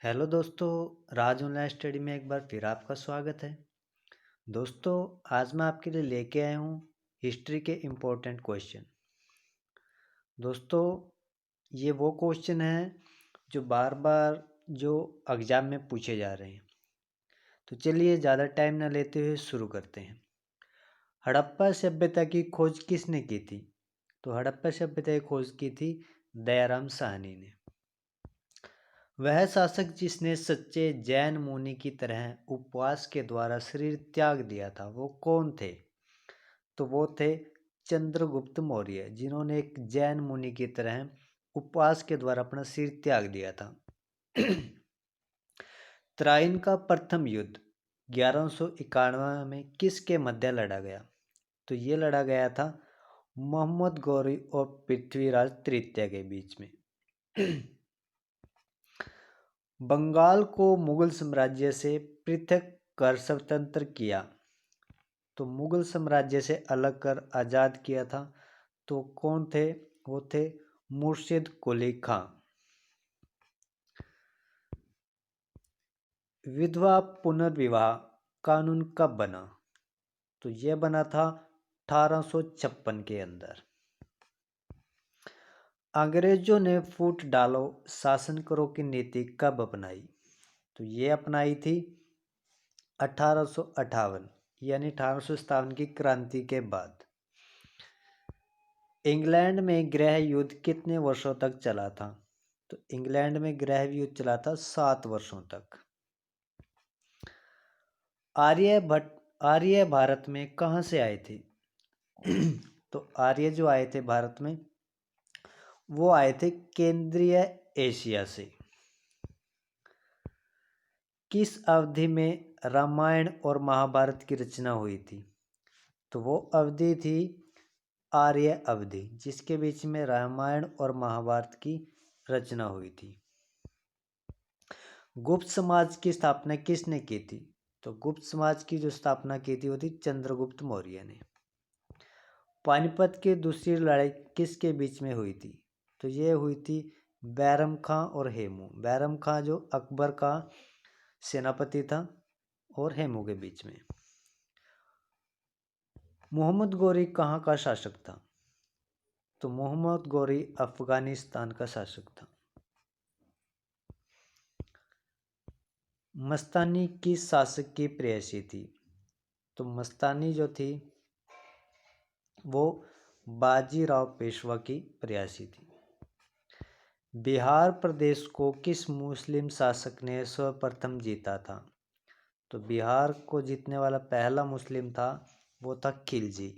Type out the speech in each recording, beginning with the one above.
Hello दोस्तों। राज online study में एक बार फिर आपका स्वागत है। दोस्तों, आज मैं आपके लिए लेके आया हूँ हिस्ट्री के इम्पोर्टेंट क्वेश्चन। दोस्तों, ये वो क्वेश्चन हैं जो बार बार जो एग्ज़ाम में पूछे जा रहे हैं। तो चलिए ज़्यादा टाइम ना लेते हुए शुरू करते हैं। हड़प्पा सभ्यता की खोज किसने की थी? तो हड़प्पा सभ्यता की खोज की थी दयाराम साहनी ने। वह शासक जिसने सच्चे जैन मुनि की तरह उपवास के द्वारा शरीर त्याग दिया था, वो कौन थे? तो वो थे चंद्रगुप्त मौर्य, जिन्होंने एक जैन मुनि की तरह उपवास के द्वारा अपना सिर त्याग दिया था। त्राइन का प्रथम युद्ध 1191 में किसके मध्य लड़ा गया? तो ये लड़ा गया था मोहम्मद गौरी और पृथ्वीराज तृतीय के बीच में। बंगाल को मुगल साम्राज्य से पृथक कर स्वतंत्र किया। तो मुगल साम्राज्य से अलग कर आज़ाद किया था। तो कौन थे? वो थे मुर्शिद कुली खां। विधवा पुनर्विवाह कानून कब बना? तो यह बना था 1856 के अंदर। अंग्रेजों ने फूट डालो शासन करो की नीति कब अपनाई? तो ये अपनाई थी 1858 यानी 1857 की क्रांति के बाद। इंग्लैंड में गृह युद्ध कितने वर्षों तक चला था? तो इंग्लैंड में गृह युद्ध चला था 7 वर्षों तक। आर्य भारत में कहाँ से आए थे? तो आर्य जो आए थे भारत में, वो आए थे केंद्रीय एशिया से। किस अवधि में रामायण और महाभारत की रचना हुई थी? तो वो अवधि थी आर्य अवधि, जिसके बीच में रामायण और महाभारत की रचना हुई थी। गुप्त समाज की स्थापना किसने की थी? तो गुप्त समाज की जो स्थापना की थी वो थी चंद्रगुप्त मौर्य ने। पानीपत की दूसरी लड़ाई किसके बीच में हुई थी? तो ये हुई थी बैरम खां और हेमू। बैरम खां जो अकबर का सेनापति था, और हेमू के बीच में। मोहम्मद गौरी कहाँ का शासक था? तो मोहम्मद गौरी अफगानिस्तान का शासक था। मस्तानी किस शासक की प्रेयसी थी? तो मस्तानी जो थी वो बाजीराव पेशवा की प्रेयसी थी। बिहार प्रदेश को किस मुस्लिम शासक ने सर्वप्रथम जीता था? तो बिहार को जीतने वाला पहला मुस्लिम था, वो था खिलजी।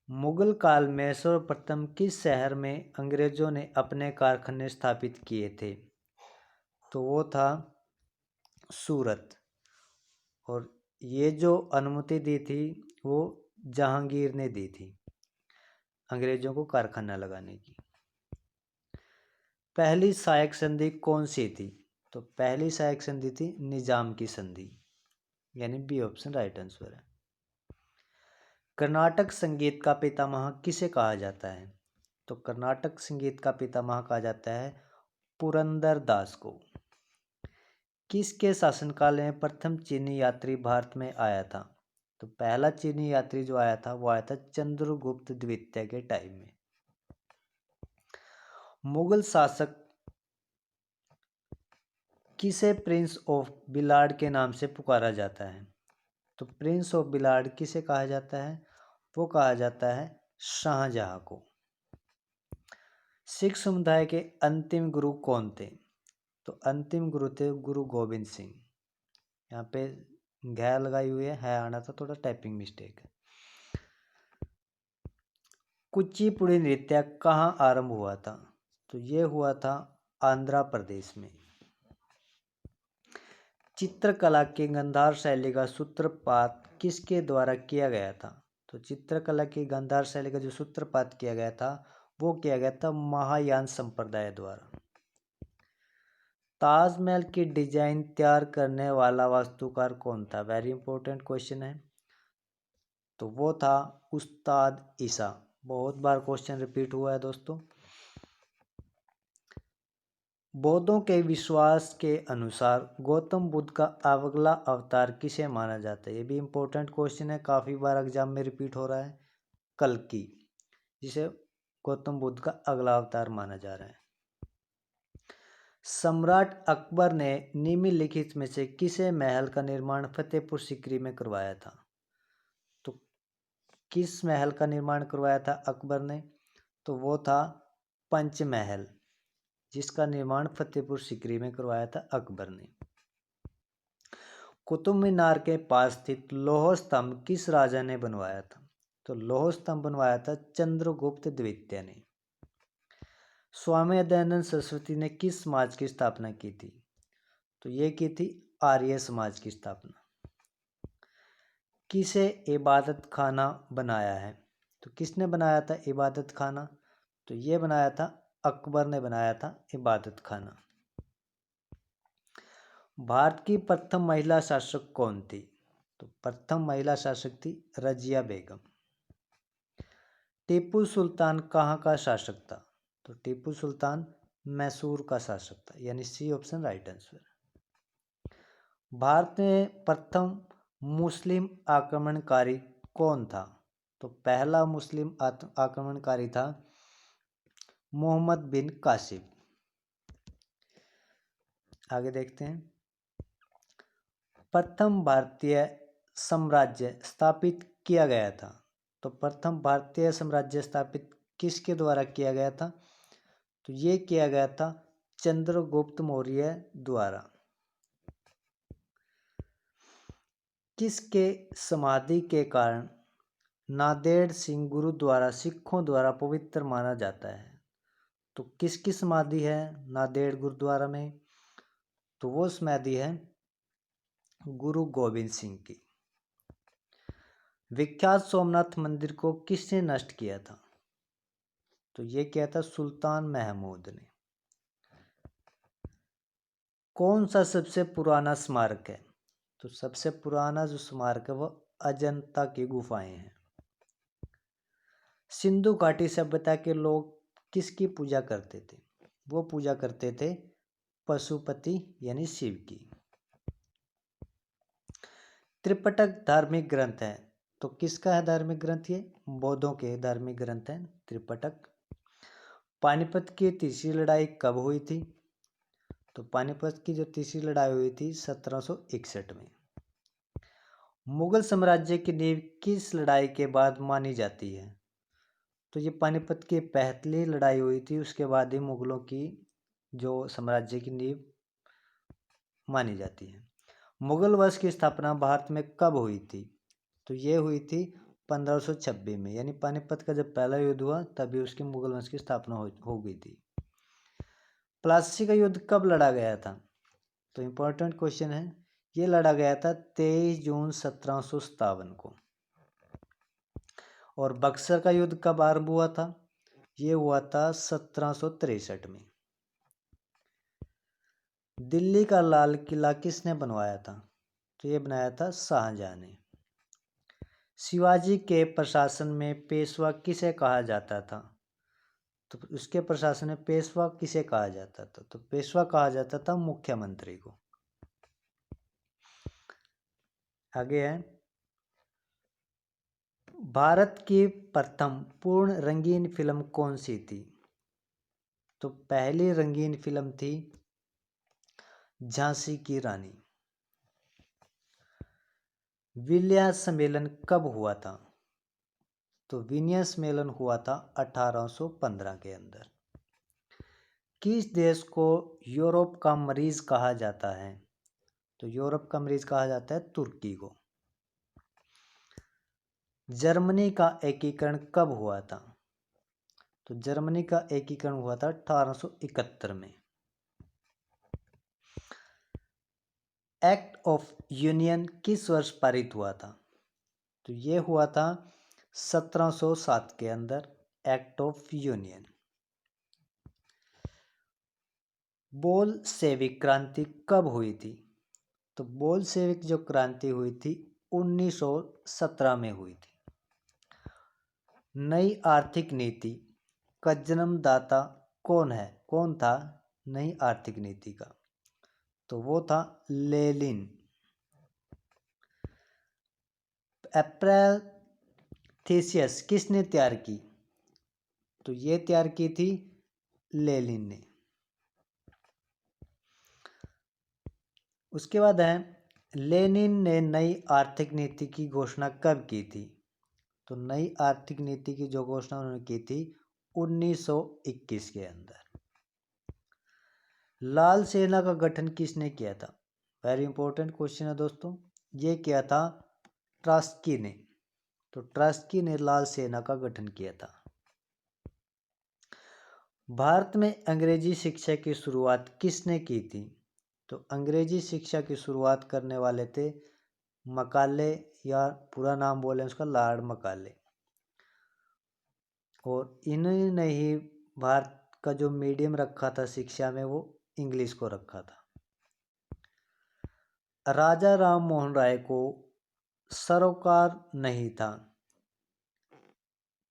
मुगल काल में सर्वप्रथम किस शहर में अंग्रेजों ने अपने कारखाने स्थापित किए थे? तो वो था सूरत। और ये जो अनुमति दी थी वो जहांगीर ने दी थी अंग्रेजों को कारखाना लगाने की। पहली सहायक संधि कौन सी थी? तो पहली सहायक संधि थी निजाम की संधि, यानी बी ऑप्शन राइट आंसर है। कर्नाटक संगीत का पितामह किसे कहा जाता है? तो कर्नाटक संगीत का पितामह कहा जाता है पुरंदर दास को। किसके शासनकाल में प्रथम चीनी यात्री भारत में आया था? तो पहला चीनी यात्री जो आया था वो आया था चंद्रगुप्त द्वितीय के टाइम में। मुगल शासक किसे प्रिंस ऑफ बिलाड के नाम से पुकारा जाता है? तो प्रिंस ऑफ बिलाड किसे कहा जाता है? वो कहा जाता है शाहजहां को। सिख समुदाय के अंतिम गुरु कौन थे? तो अंतिम गुरु थे गुरु गोविंद सिंह। यहाँ पे घ लगाई हुई है आना था, थोड़ा टाइपिंग मिस्टेक है। कुचिपुड़ी नृत्य कहाँ आरंभ हुआ था? तो ये हुआ था आंध्र प्रदेश में। चित्रकला की गांधार शैली का सूत्रपात किसके द्वारा किया गया था? तो चित्रकला की गांधार शैली का जो सूत्रपात किया गया था वो किया गया था महायान संप्रदाय द्वारा। ताजमहल की डिजाइन तैयार करने वाला वास्तुकार कौन था? वेरी इंपॉर्टेंट क्वेश्चन है। तो वो था उस्ताद ईसा। बहुत बार क्वेश्चन रिपीट हुआ है दोस्तों। बौद्धों के विश्वास के अनुसार गौतम बुद्ध का अगला अवतार किसे माना जाता है? ये भी इम्पोर्टेंट क्वेश्चन है, काफ़ी बार एग्जाम में रिपीट हो रहा है। कल्कि, जिसे गौतम बुद्ध का अगला अवतार माना जा रहा है। सम्राट अकबर ने निम्नलिखित में से किसे महल का निर्माण फतेहपुर सीकरी में करवाया था? तो किस महल का निर्माण करवाया था अकबर ने? तो वो था पंचमहल, जिसका निर्माण फतेहपुर सीकरी में करवाया था अकबर ने। कुतुब मीनार के पास स्थित लौह स्तंभ किस राजा ने बनवाया था? तो लौह स्तंभ बनवाया था चंद्रगुप्त द्वितीय ने। स्वामी दयानंद सरस्वती ने किस समाज की स्थापना की थी? तो ये की थी आर्य समाज की स्थापना। किसे इबादत खाना बनाया है? तो किसने बनाया था इबादत खाना? तो ये बनाया था अकबर ने बनाया था इबादत खाना। भारत की प्रथम महिला शासक कौन थी? तो प्रथम महिला शासक थी रजिया बेगम। टीपू सुल्तान कहाँ का शासक था? तो टीपू सुल्तान मैसूर का शासक था, यानी सी ऑप्शन राइट आंसर। भारत में प्रथम मुस्लिम आक्रमणकारी कौन था? तो पहला मुस्लिम आक्रमणकारी था मोहम्मद बिन कासिम। आगे देखते हैं। प्रथम भारतीय साम्राज्य स्थापित किया गया था। तो प्रथम भारतीय साम्राज्य स्थापित किसके द्वारा किया गया था? तो ये किया गया था चंद्रगुप्त मौर्य द्वारा। किसके समाधि के कारण नांदेड़ सिंह गुरुद्वारा सिखों द्वारा पवित्र माना जाता है? तो किसकी समाधि है नांदेड़ गुरुद्वारा में? तो वो समाधि है गुरु गोविंद सिंह की। विख्यात सोमनाथ मंदिर को किसने नष्ट किया था? तो ये किया था सुल्तान महमूद ने। कौन सा सबसे पुराना स्मारक है? तो सबसे पुराना जो स्मारक है वो अजंता की गुफाएं हैं। सिंधु घाटी सभ्यता के लोग किसकी पूजा करते थे? वो पूजा करते थे पशुपति यानी शिव की। त्रिपिटक धार्मिक ग्रंथ है, तो किसका है धार्मिक ग्रंथ? ये बौद्धों के धार्मिक ग्रंथ है त्रिपिटक। पानीपत की तीसरी लड़ाई कब हुई थी? तो पानीपत की जो तीसरी लड़ाई हुई थी 1761 में। मुगल साम्राज्य की नींव किस लड़ाई के बाद मानी जाती है? तो ये पानीपत की पहली लड़ाई हुई थी, उसके बाद ही मुगलों की जो साम्राज्य की नींव मानी जाती है। मुगल वंश की स्थापना भारत में कब हुई थी? तो ये हुई थी 1526 में, यानी पानीपत का जब पहला युद्ध हुआ तभी उसकी मुगल वंश की स्थापना हो गई थी। प्लासी का युद्ध कब लड़ा गया था? तो इम्पोर्टेंट क्वेश्चन है। ये लड़ा गया था 23 जून 1757 को। और बक्सर का युद्ध कब आरंभ हुआ था? ये हुआ था 1763 में। दिल्ली का लाल किला किसने बनवाया था? तो ये बनाया था शाहजहां ने। शिवाजी के प्रशासन में पेशवा किसे कहा जाता था? तो उसके प्रशासन में पेशवा किसे कहा जाता था? तो पेशवा कहा जाता था मुख्यमंत्री को। आगे है, भारत की प्रथम पूर्ण रंगीन फिल्म कौन सी थी? तो पहली रंगीन फिल्म थी झांसी की रानी। विलियम्स सम्मेलन कब हुआ था? तो विलियम्स सम्मेलन हुआ था 1815 के अंदर। किस देश को यूरोप का मरीज कहा जाता है? तो यूरोप का मरीज कहा जाता है तुर्की को। जर्मनी का एकीकरण कब हुआ था? तो जर्मनी का एकीकरण हुआ था 1871 में। एक्ट ऑफ यूनियन किस वर्ष पारित हुआ था? तो ये हुआ था 1707 के अंदर एक्ट ऑफ यूनियन। बोल्शेविक क्रांति कब हुई थी? तो बोल्शेविक जो क्रांति हुई थी 1917 में हुई थी। नई आर्थिक नीति का जन्मदाता कौन था? नई आर्थिक नीति का? तो वो था लेनिन। अप्रैल थीसियस किसने तैयार की? तो ये तैयार की थी लेनिन ने। उसके बाद है, लेनिन ने नई आर्थिक नीति की घोषणा कब की थी? तो नई आर्थिक नीति की जो घोषणा उन्होंने की थी 1921 के अंदर। लाल सेना का गठन किसने किया था? वेरी इंपॉर्टेंट क्वेश्चन है दोस्तों। ये किया था ट्रॉट्स्की ने। तो ट्रॉट्स्की ने लाल सेना का गठन किया था। भारत में अंग्रेजी शिक्षा की शुरुआत किसने की थी? तो अंग्रेजी शिक्षा की शुरुआत करने वाले थे मकाले, या पूरा नाम बोले उसका लॉर्ड मकाले। और इन्होंने ही भारत का जो मीडियम रखा था शिक्षा में, वो इंग्लिश को रखा था। राजा राम मोहन राय को सरोकार नहीं था।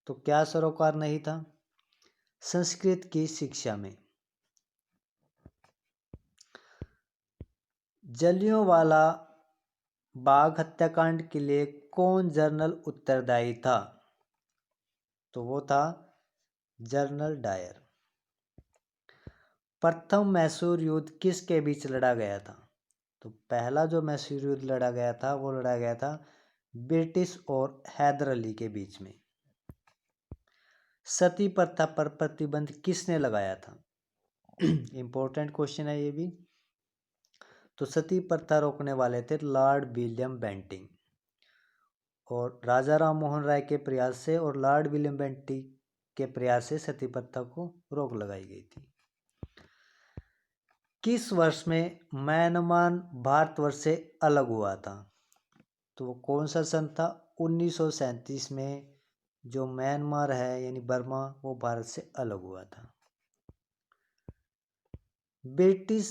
तो क्या सरोकार नहीं था? संस्कृत की शिक्षा में। जलियांवाला बाग हत्याकांड के लिए कौन जनरल उत्तरदायी था? तो वो था जनरल डायर। प्रथम मैसूर युद्ध किसके बीच लड़ा गया था? तो पहला जो मैसूर युद्ध लड़ा गया था वो लड़ा गया था ब्रिटिश और हैदर अली के बीच में। सती प्रथा पर प्रतिबंध किसने लगाया था? इंपॉर्टेंट क्वेश्चन है ये भी। तो सती प्रथा रोकने वाले थे लॉर्ड विलियम बेंटिंग। और राजा राम मोहन राय के प्रयास से और लॉर्ड विलियम बेंटिंग के प्रयास से सती प्रथा को रोक लगाई गई थी। किस वर्ष में म्यांमार भारतवर्ष से अलग हुआ था? तो वो कौन सा सन था? 1937 में जो म्यांमार है यानी बर्मा, वो भारत से अलग हुआ था। ब्रिटिश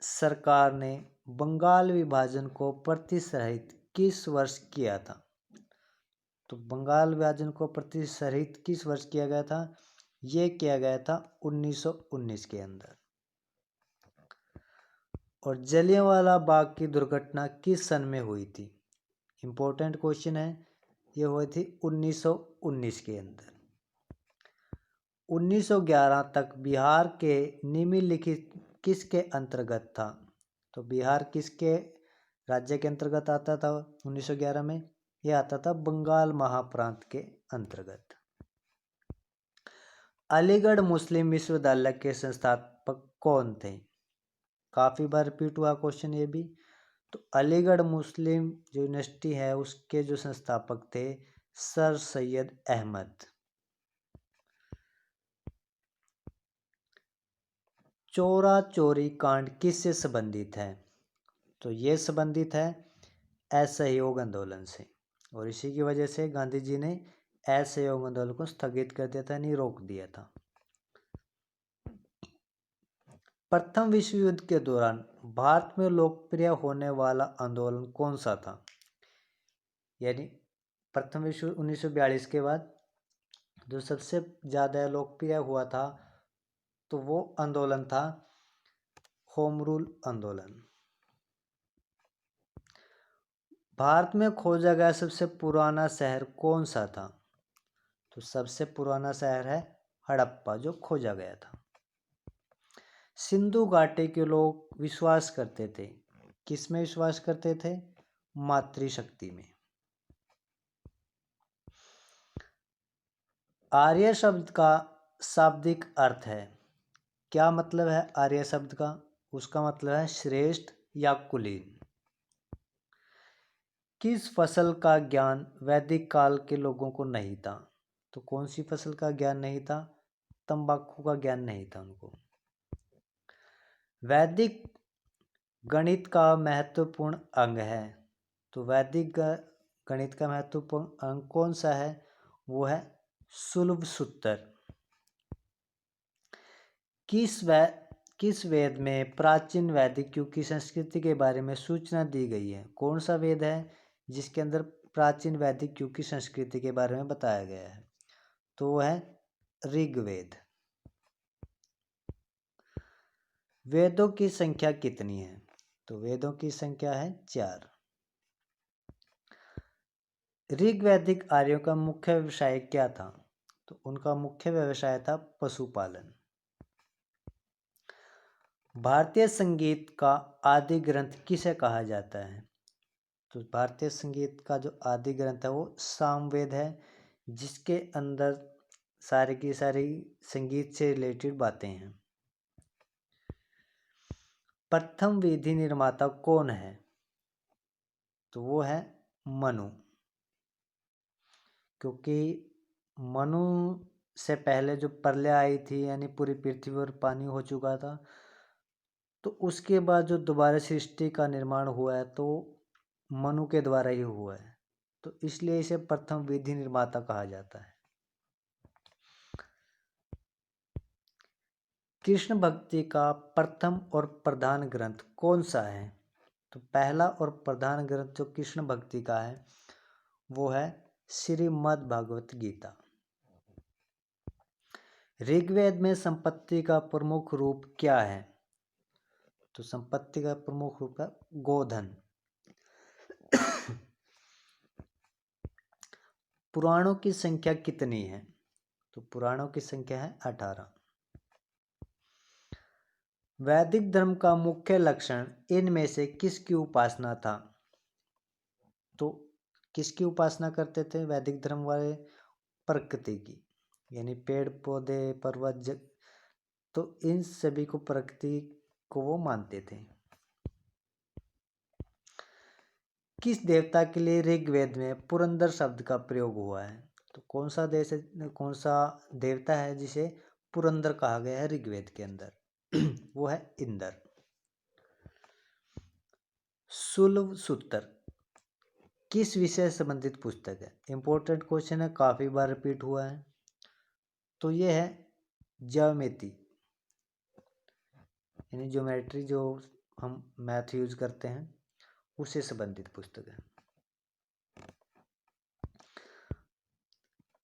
सरकार ने बंगाल विभाजन को प्रतिशत किस वर्ष किया था? तो बंगाल विभाजन को प्रतिशत किस वर्ष किया गया था? ये किया गया था 1919 के अंदर। और जलियांवाला बाग की दुर्घटना किस सन में हुई थी? इंपॉर्टेंट क्वेश्चन है। ये हुई थी 1919 के अंदर। 1911 तक बिहार के निम्नलिखित किसके अंतर्गत था? तो बिहार किसके राज्य के अंतर्गत आता था 1911 में? यह आता था बंगाल महाप्रांत के अंतर्गत। अलीगढ़ मुस्लिम विश्वविद्यालय के संस्थापक कौन थे? काफ़ी बार रिपीट हुआ क्वेश्चन ये भी। तो अलीगढ़ मुस्लिम जो यूनिवर्सिटी है उसके जो संस्थापक थे सर सैयद अहमद। चोरा चोरी कांड किससे संबंधित है? तो ये संबंधित है असहयोग आंदोलन से। और इसी की वजह से गांधी जी ने असहयोग आंदोलन को स्थगित कर दिया था, नहीं रोक दिया था। प्रथम विश्व युद्ध के दौरान भारत में लोकप्रिय होने वाला आंदोलन कौन सा था? यानी प्रथम विश्व 1942 के बाद जो सबसे ज़्यादा लोकप्रिय हुआ था तो वो आंदोलन था होम रूल आंदोलन। भारत में खोजा गया सबसे पुराना शहर कौन सा था? तो सबसे पुराना शहर है हड़प्पा जो खोजा गया था। सिंधु घाटी के लोग विश्वास करते थे, किस में विश्वास करते थे? मातृशक्ति में। आर्य शब्द का शाब्दिक अर्थ है, क्या मतलब है आर्य शब्द का? उसका मतलब है श्रेष्ठ या कुलीन। किस फसल का ज्ञान वैदिक काल के लोगों को नहीं था? तो कौन सी फसल का ज्ञान नहीं था? तंबाकू का ज्ञान नहीं था उनको। वैदिक गणित का महत्वपूर्ण अंग है। तो वैदिक गणित का महत्वपूर्ण अंग कौन सा है? वो है सुलभ सूत्र। किस वेद में प्राचीन वैदिक युग की संस्कृति के बारे में सूचना दी गई है? कौन सा वेद है जिसके अंदर प्राचीन वैदिक युग की संस्कृति के बारे में बताया गया है? तो वो है ऋग्वेद। वेदों की संख्या कितनी है? तो वेदों की संख्या है 4। ऋग्वैदिक आर्यों का मुख्य व्यवसाय क्या था? तो उनका मुख्य व्यवसाय था पशुपालन। भारतीय संगीत का आदि ग्रंथ किसे कहा जाता है? तो भारतीय संगीत का जो आदि ग्रंथ है वो सामवेद है, जिसके अंदर सारी की सारी संगीत से रिलेटेड बातें हैं। प्रथम विधि निर्माता कौन है? तो वो है मनु, क्योंकि मनु से पहले जो प्रलय आई थी, यानी पूरी पृथ्वी पर पानी हो चुका था, तो उसके बाद जो दोबारा सृष्टि का निर्माण हुआ है तो मनु के द्वारा ही हुआ है, तो इसलिए इसे प्रथम विधि निर्माता कहा जाता है। कृष्ण भक्ति का प्रथम और प्रधान ग्रंथ कौन सा है? तो पहला और प्रधान ग्रंथ जो कृष्ण भक्ति का है वो है श्रीमद् भगवत गीता। ऋग्वेद में संपत्ति का प्रमुख रूप क्या है? तो संपत्ति का प्रमुख रूप है गोधन। पुराणों की संख्या कितनी है? तो पुराणों की संख्या है 18। वैदिक धर्म का मुख्य लक्षण इनमें से किसकी उपासना था? तो किसकी उपासना करते थे वैदिक धर्म वाले? प्रकृति की, यानी पेड़ पौधे पर्वत तो इन सभी को प्रकृति को वो मानते थे। किस देवता के लिए ऋग्वेद में पुरंदर शब्द का प्रयोग हुआ है? तो कौन सा देवता है जिसे पुरंदर कहा गया है ऋग्वेद के अंदर? वो है इंद्र। सुलभ सूत्र किस विषय से संबंधित पुस्तक है? इंपॉर्टेंट क्वेश्चन है, काफी बार रिपीट हुआ है। तो ये है ज्योमेट्री, यानी ज्योमेट्री जो हम मैथ यूज करते हैं उससे संबंधित पुस्तक है।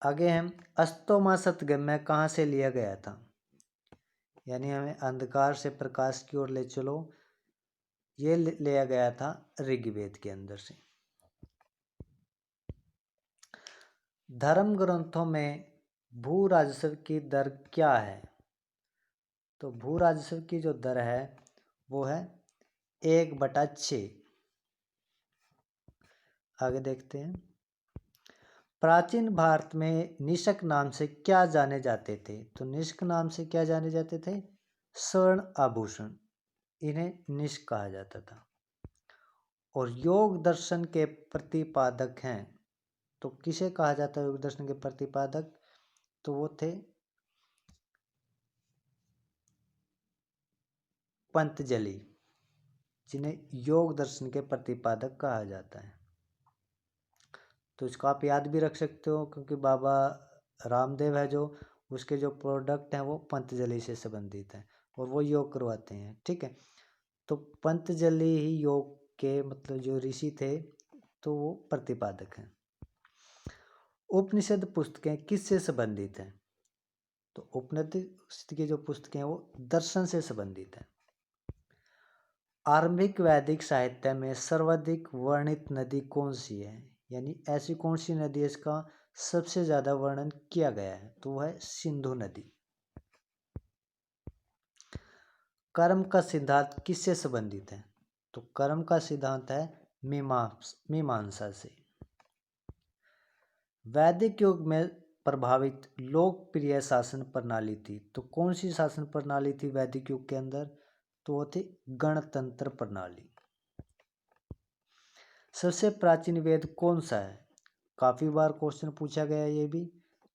आगे हम अस्तोमा सतगम्य कहाँ से लिया गया था? यानी हमें अंधकार से प्रकाश की ओर ले चलो, ये लिया गया था ऋग्वेद के अंदर से। धर्म ग्रंथों में भू राजस्व की दर क्या है? तो भू राजस्व की जो दर है वो है 1/6। आगे देखते हैं। प्राचीन भारत में निषक नाम से क्या जाने जाते थे? तो निषक नाम से क्या जाने जाते थे? स्वर्ण आभूषण, इन्हें निषक कहा जाता था। और योग दर्शन के प्रतिपादक हैं, तो किसे कहा जाता है योग दर्शन के प्रतिपादक? तो वो थे पंतजलि, जिन्हें योग दर्शन के प्रतिपादक कहा जाता है। तो इसको आप याद भी रख सकते हो, क्योंकि बाबा रामदेव है जो उसके जो प्रोडक्ट हैं वो पंतजलि से संबंधित हैं और वो योग करवाते हैं। ठीक है, तो पंतजलि ही योग के मतलब जो ऋषि थे तो वो प्रतिपादक हैं। उपनिषद पुस्तकें किससे संबंधित हैं? तो उपनिषद की जो पुस्तकें हैं वो दर्शन से संबंधित हैं। आरंभिक वैदिक साहित्य में सर्वाधिक वर्णित नदी कौन सी है? यानी ऐसी कौन सी नदी है इसका सबसे ज्यादा वर्णन किया गया है? तो वह है सिंधु नदी। कर्म का सिद्धांत किससे संबंधित है? तो कर्म का सिद्धांत है मीमांसा से। वैदिक युग में प्रभावित लोकप्रिय शासन प्रणाली थी, तो कौन सी शासन प्रणाली थी वैदिक युग के अंदर? तो वो थी गणतंत्र प्रणाली। सबसे प्राचीन वेद कौन सा है? काफी बार क्वेश्चन पूछा गया ये भी।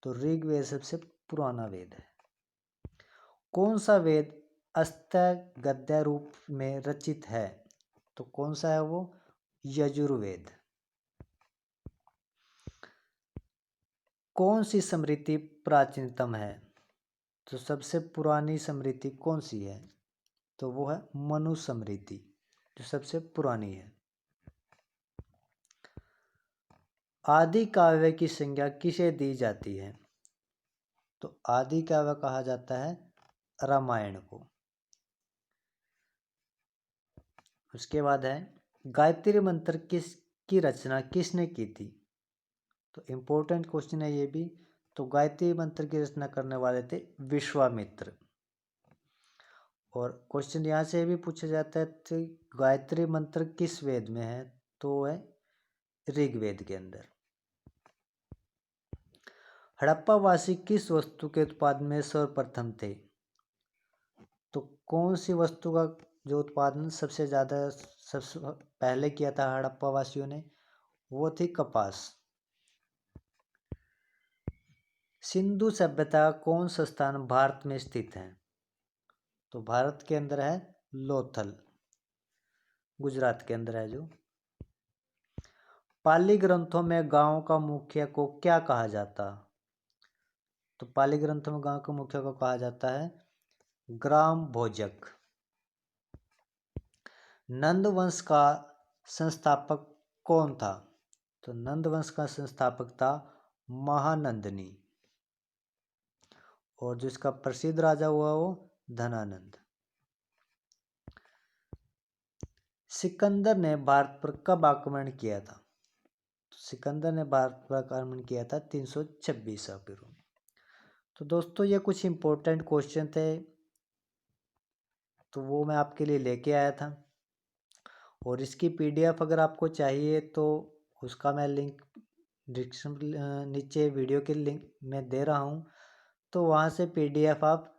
तो ऋग्वेद सबसे पुराना वेद है। कौन सा वेद अष्टय गद्य रूप में रचित है? तो कौन सा है वो? यजुर्वेद। कौन सी स्मृति प्राचीनतम है? तो सबसे पुरानी स्मृति कौन सी है? तो वो है मनु स्मृति, जो सबसे पुरानी है। आदि काव्य की संज्ञा किसे दी जाती है? तो आदि काव्य कहा जाता है रामायण को। उसके बाद है गायत्री मंत्र की रचना किसने की थी? तो इम्पोर्टेंट क्वेश्चन है ये भी। तो गायत्री मंत्र की रचना करने वाले थे विश्वामित्र। और क्वेश्चन यहाँ से भी पूछा जाता है कि गायत्री मंत्र किस वेद में है? तो है ऋग्वेद के अंदर। हड़प्पावासी किस वस्तु के उत्पादन में सर्वप्रथम थे? तो कौन सी वस्तु का जो उत्पादन सबसे पहले किया था हड़प्पा वासियों ने? वो थी कपास। सिंधु सभ्यता का कौन सा स्थान भारत में स्थित है? तो भारत के अंदर है लोथल, गुजरात के अंदर है जो। पाली ग्रंथों में गांव का मुखिया को क्या कहा जाता? तो पाली ग्रंथों में गांव के मुखिया को कहा जाता है ग्राम भोजक। नंद वंश का संस्थापक कौन था? तो नंद वंश का संस्थापक था महानंदनी। और जो इसका प्रसिद्ध राजा हुआ वो धनानंद। सिकंदर ने भारत पर कब आक्रमण किया था? तो सिकंदर ने भारत पर आक्रमण किया था 326 ईसा पूर्व में। तो दोस्तों ये कुछ इम्पोर्टेंट क्वेश्चन थे, तो वो मैं आपके लिए लेके आया था। और इसकी पीडीएफ अगर आपको चाहिए तो उसका मैं लिंक डिस्क्रिप्शन नीचे वीडियो के लिंक में दे रहा हूँ, तो वहाँ से पीडीएफ आप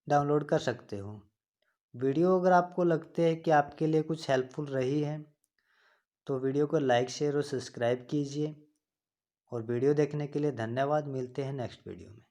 डाउनलोड कर सकते हो। वीडियो अगर आपको लगते हैं कि आपके लिए कुछ हेल्पफुल रही है तो वीडियो को लाइक शेयर और सब्सक्राइब कीजिए। और वीडियो देखने के लिए धन्यवाद। मिलते हैं नेक्स्ट वीडियो में।